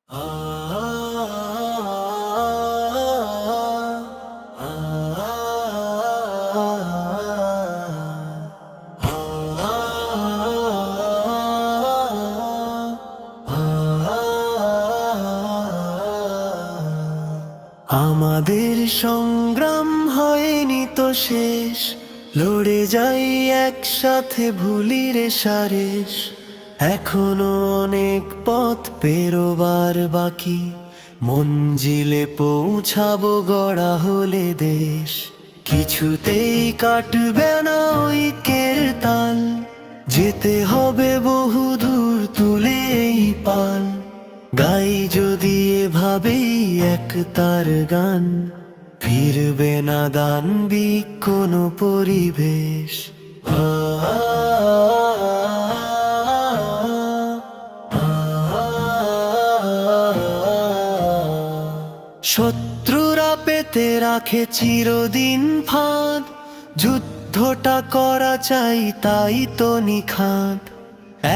আমাদের সংগ্রাম হয়নি তো শেষ, লড়ে যাই একসাথে ভুলি রে সারেশ। এখনো অনেক পথ পেরোবার বাকি, মঞ্জিলে পৌঁছাবো গড়া হলে দেশ। কিছুতেই কাটবে না ঐক্যের তাল, যেতে হবে বহু দূর তুলে এই পাল। গাই যদি এভাবেই এক তার গান, ফিরবে না দানবিক কোনো পরিবেশ। শত্রুরা পেতে রাখে চিরদিন ফাঁদ, যুদ্ধটা করা চাই তাই তো নিখাদ।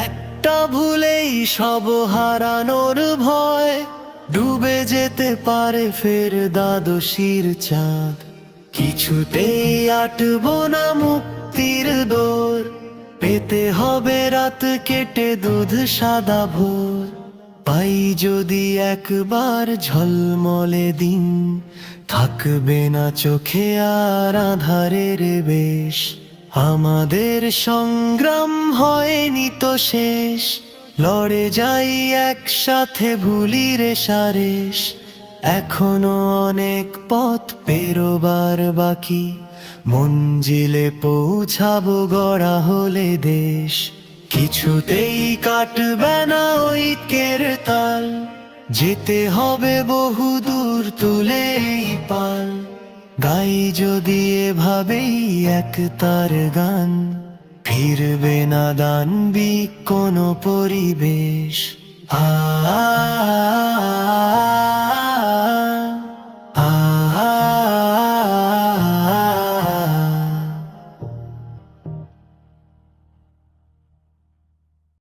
একটা ভুলেই সব হারানোর ভয়, ডুবে যেতে পারে ফের দ্বাদশীর চাঁদ। কিছুতেই আটবো না মুক্তির দোর, পেতে হবে রাত কেটে দুধ সাদা ভোর। পাই যদি একবার ঝলমলে দিন, থাকবে না চোখে আর আঁধারের বেশ। আমাদের সংগ্রাম হয়নি তো শেষ, লড়ে যাই একসাথে ভুলি রে সারেশ। এখনো অনেক পথ পেরোবার বাকি, মঞ্জিলে পৌঁছাবো গড়া হলে দেশ। কিছুতেই কাটবে না ঐক্যের তাল, যেতে হবে বহু দূর তুলে এই পাল। গাই যদি এভাবেই এক তার গান, ফিরবে না দানবিক কোনো পরিবেশ।